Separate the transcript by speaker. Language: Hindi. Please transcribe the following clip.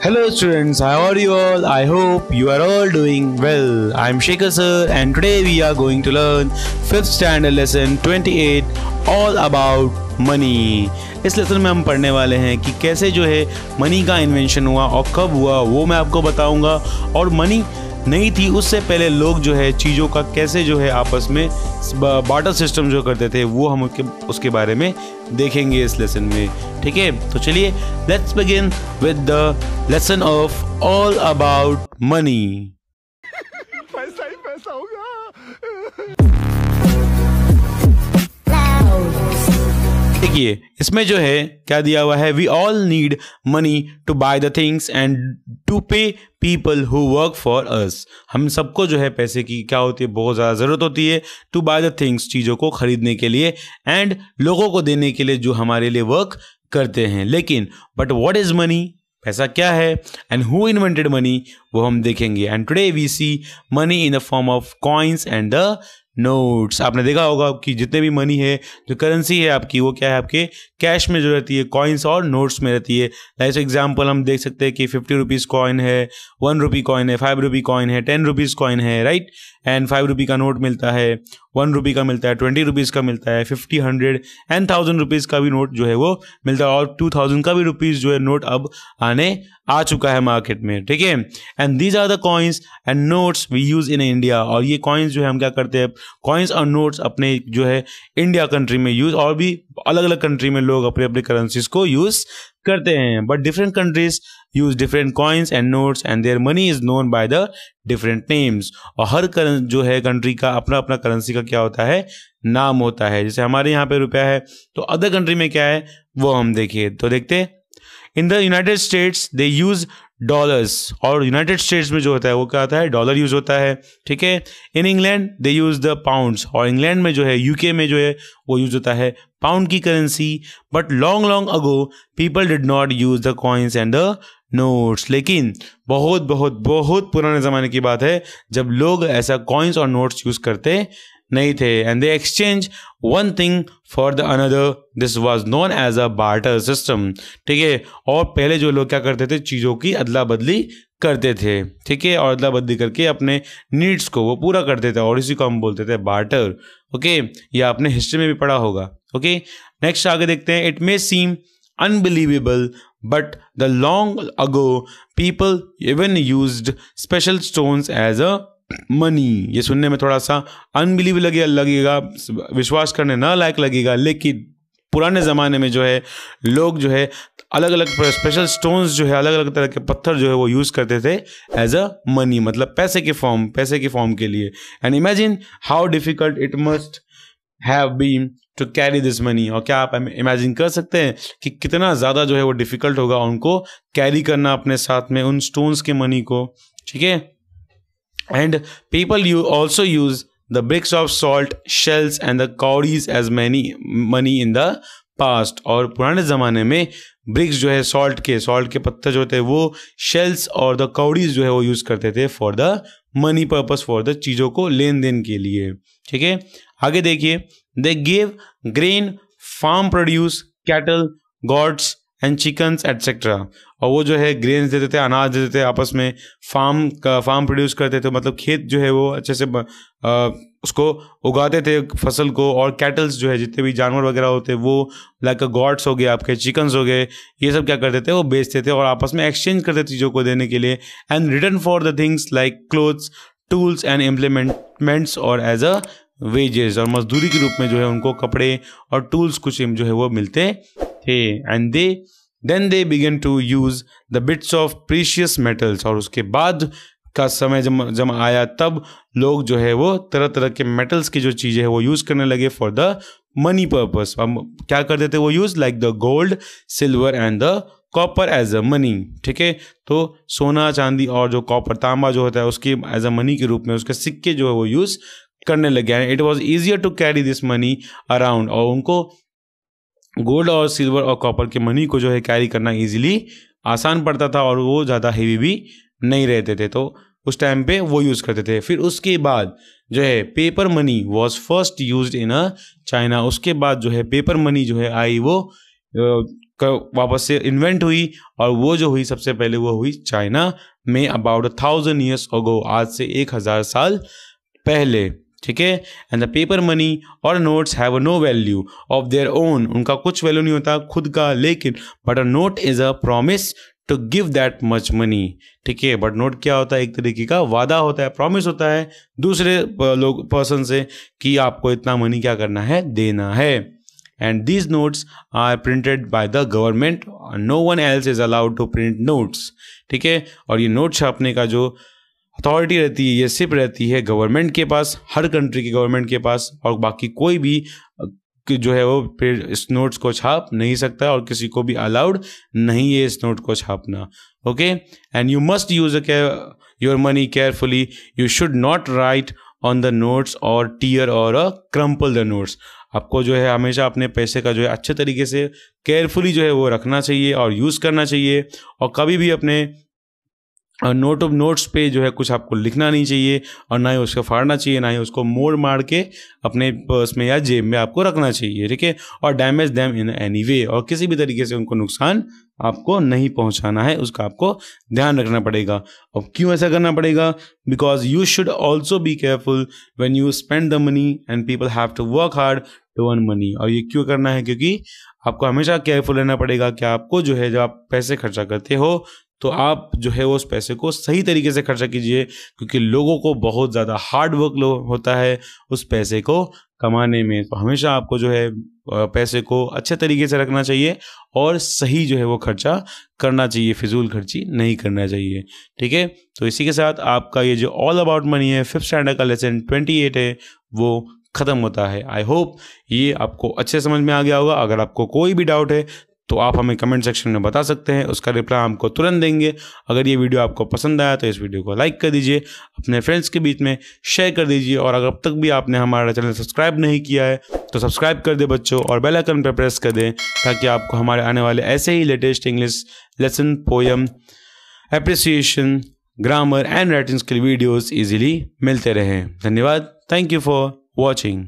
Speaker 1: Hello students, how are you all? I hope you are all doing well. I am Shekhar sir and today we are going to learn 5th standard lesson 28 all about money. इस लेसन में हम पढ़ने वाले हैं कि कैसे जो है मनी का इन्वेंशन हुआ और कब हुआ वो मैं आपको बताऊंगा। और मनी नहीं थी उससे पहले लोग जो है चीज़ों का कैसे जो है आपस में बार्टर सिस्टम जो करते थे वो हम उसके बारे में देखेंगे इस लेसन में। ठीक है, तो चलिए let's begin with the lesson of all about money.
Speaker 2: पैसा ही पैसा होगा।
Speaker 1: देखिए इसमें जो है क्या दिया हुआ है, we all need money to buy the things and to pay people who work for us. हम सबको जो है पैसे की क्या होती है, बहुत ज़्यादा ज़रूरत होती है टू बाय द थिंग्स, चीज़ों को खरीदने के लिए एंड लोगों को देने के लिए जो हमारे लिए वर्क करते हैं। लेकिन बट व्हाट इज़ मनी, पैसा क्या है एंड हु इन्वेंटेड मनी वो हम देखेंगे। And today we see money in the form of coins and the notes. आपने देखा होगा कि जितने भी मनी है, जो करेंसी है आपकी, वो क्या है, आपके कैश में जो रहती है, कॉइन्स और नोट्स में रहती है। लाइक एग्जांपल हम देख सकते हैं कि 50 रुपीज़ कॉइन है, 1 रुपी कॉइन है, 5 रुपी कॉइन है, 10 रुपीज़ कॉइन है, राइट। एंड 5 रुपी का नोट मिलता है, 1 रुपी का मिलता है, 20 रुपीज़ का मिलता है, 50, 100 एंड 1000 रुपीज़ का भी नोट जो है वो मिलता है। और 2000 का भी रुपीज़ जो है नोट अब आने आ चुका है मार्केट में। ठीक है, and these are the coins and notes we use in India. और ये कॉइन्स जो है हम क्या करते हैं, कॉइन्स और नोट्स अपने जो है इंडिया कंट्री में यूज़, और भी अलग अलग कंट्री में लोग अपने अपने करेंसीज को यूज़ करते हैं। But different countries use different coins and notes and their money is known by the different names. और हर जो है कंट्री का अपना अपना करेंसी का क्या होता है, नाम होता है। जैसे हमारे यहाँ पे रुपया है तो अदर कंट्री में क्या है वो हम देखिए। तो देखते, in the United states they use dollars, और यूनाइटेड स्टेट्स में जो होता है वो क्या होता है, डॉलर यूज होता है। ठीक है, in England they use the pounds, और इंग्लैंड में जो है, यूके में जो है वो यूज होता है पाउंड की currency. But long long ago people did not use the coins and the notes. लेकिन बहुत बहुत बहुत पुराने ज़माने की बात है जब लोग ऐसा कॉइन्स और नोट्स यूज़ करते नहीं थे। And they exchange one thing for the another, this was known as a barter system. ठीक है, और पहले जो लोग क्या करते थे, चीज़ों की अदला बदली करते थे। ठीक है, और अदला बदली करके अपने नीड्स को वो पूरा करते थे, और इसी को हम बोलते थे बार्टर। ओके, ये आपने हिस्ट्री में भी पढ़ा होगा। ओके, नेक्स्ट आगे देखते हैं। It may seem unbelievable but the long ago people even used special stones as a money। ये सुनने में थोड़ा सा अनबिलीवेबल लगेगा, विश्वास करने ना लायक लगेगा, लेकिन पुराने ज़माने में जो है लोग जो है अलग अलग स्पेशल स्टोन्स जो है, अलग अलग तरह के पत्थर जो है वो यूज़ करते थे एज अ मनी, मतलब पैसे के फॉर्म के लिए। And imagine how difficult it must have been to carry this money. और क्या आप इमेजिन कर सकते हैं कि कितना ज़्यादा जो है वो डिफ़िकल्ट होगा उनको कैरी करना अपने साथ में उन स्टोन्स के मनी को। ठीक है, and people you also use the bricks of salt shells and the cowries as money in the past. और पुराने ज़माने में ब्रिक्स जो है सॉल्ट के पत्थर जो होते हैं वो शेल्स और द कौड़ीज जो है वो यूज़ करते थे for the money purpose, for the चीज़ों को लेन देन के लिए। ठीक है, आगे देखिए। They give grain, farm produce, cattle, goats and chickens etcetera. और वो जो है ग्रेन्स देते थे, अनाज देते थे, आपस में फार्म प्रोड्यूस करते थे, मतलब खेत जो है वो अच्छे से उसको उगाते थे फसल को। और कैटल्स जो है, जितने भी जानवर वगैरह होते वो लाइक गॉड्स हो गए, आपके चिकन्स हो गए, ये सब क्या करते थे, वो बेचते थे और आपस में एक्सचेंज करते थे चीज़ों को देने के लिए। And return for the things like clothes, tools and implements और एज अ वेजेस, और मजदूरी के रूप में जो है उनको कपड़े और टूल्स कुछ जो है वो मिलते थे। And then they began to use the bits of precious metals. और उसके बाद का समय जब आया तब लोग जो है वो तरह तरह के मेटल्स की जो चीज़ें है वो यूज़ करने लगे फॉर द मनी पर्पस। हम क्या करते थे वो use, like the gold, silver and the copper as a money. ठीक है, तो सोना, चांदी और जो कॉपर, तांबा जो होता है उसकी एज अ मनी के रूप में उसके सिक्के जो है वो यूज़ करने लगे। It was easier to carry this money around, और उनको गोल्ड और सिल्वर और कॉपर के मनी को जो है कैरी करना इजीली आसान पड़ता था, और वो ज़्यादा हेवी भी नहीं रहते थे, तो उस टाइम पे वो यूज़ करते थे। फिर उसके बाद जो है paper money was first used in China. उसके बाद जो है पेपर मनी जो है आई वो वापस से इन्वेंट हुई, और वो जो हुई सबसे पहले वो हुई चाइना में अबाउट 1000 years ago, आज से 1000 साल पहले, ठीक है। एंड द पेपर मनी और notes have no value of their own, उनका कुछ वैल्यू नहीं होता खुद का, लेकिन but a note is a promise to give that much money, ठीक है। बट नोट क्या होता है, एक तरीके का वादा होता है, प्रॉमिस होता है दूसरे लोग पर्सन से कि आपको इतना मनी क्या करना है, देना है। And these notes are printed by the government, no one else is allowed to print notes, ठीक है। और ये नोट छापने का जो अथॉरिटी रहती है ये सिर्फ रहती है गवर्नमेंट के पास, हर कंट्री की गवर्नमेंट के पास, और बाकी कोई भी जो है वो फिर इस नोट्स को छाप नहीं सकता, और किसी को भी अलाउड नहीं है इस नोट को छापना, okay. And you must use your money carefully, you should not write on the notes or tear or crumple the notes, आपको जो है हमेशा अपने पैसे का जो है अच्छे तरीके से केयरफुली जो है वो रखना चाहिए और यूज़ करना चाहिए, और कभी भी अपने नोट्स पे जो है कुछ आपको लिखना नहीं चाहिए, और ना ही उसको फाड़ना चाहिए, ना ही उसको मोड़ मार के अपने पर्स में या जेब में आपको रखना चाहिए, ठीक है। और damage them in any way, और किसी भी तरीके से उनको नुकसान आपको नहीं पहुंचाना है, उसका आपको ध्यान रखना पड़ेगा। अब क्यों ऐसा करना पड़ेगा, because you should also be careful when you spend the money and people have to work hard to earn money. और ये क्यों करना है, क्योंकि आपको हमेशा केयरफुल रहना पड़ेगा कि आपको जो है जब आप पैसे खर्चा करते हो तो आप जो है उस पैसे को सही तरीके से खर्चा कीजिए, क्योंकि लोगों को बहुत ज़्यादा हार्ड वर्क होता है उस पैसे को कमाने में। तो हमेशा आपको जो है पैसे को अच्छे तरीके से रखना चाहिए और सही जो है वो खर्चा करना चाहिए, फिजूल खर्ची नहीं करना चाहिए, ठीक है। तो इसी के साथ आपका ये जो ऑल अबाउट मनी है 5th स्टैंडर्ड का लेसन 28 है वो ख़त्म होता है। आई होप ये आपको अच्छे समझ में आ गया होगा। अगर आपको कोई भी डाउट है तो आप हमें कमेंट सेक्शन में बता सकते हैं, उसका रिप्लाई हमको तुरंत देंगे। अगर ये वीडियो आपको पसंद आया तो इस वीडियो को लाइक कर दीजिए, अपने फ्रेंड्स के बीच में शेयर कर दीजिए, और अगर अब तक भी आपने हमारा चैनल सब्सक्राइब नहीं किया है तो सब्सक्राइब कर दे बच्चों, और बेल आइकन पर प्रेस कर दें ताकि आपको हमारे आने वाले ऐसे ही latest English lesson, poem, appreciation, grammar and writing skill videos easily मिलते रहें। धन्यवाद। Thank you for watching.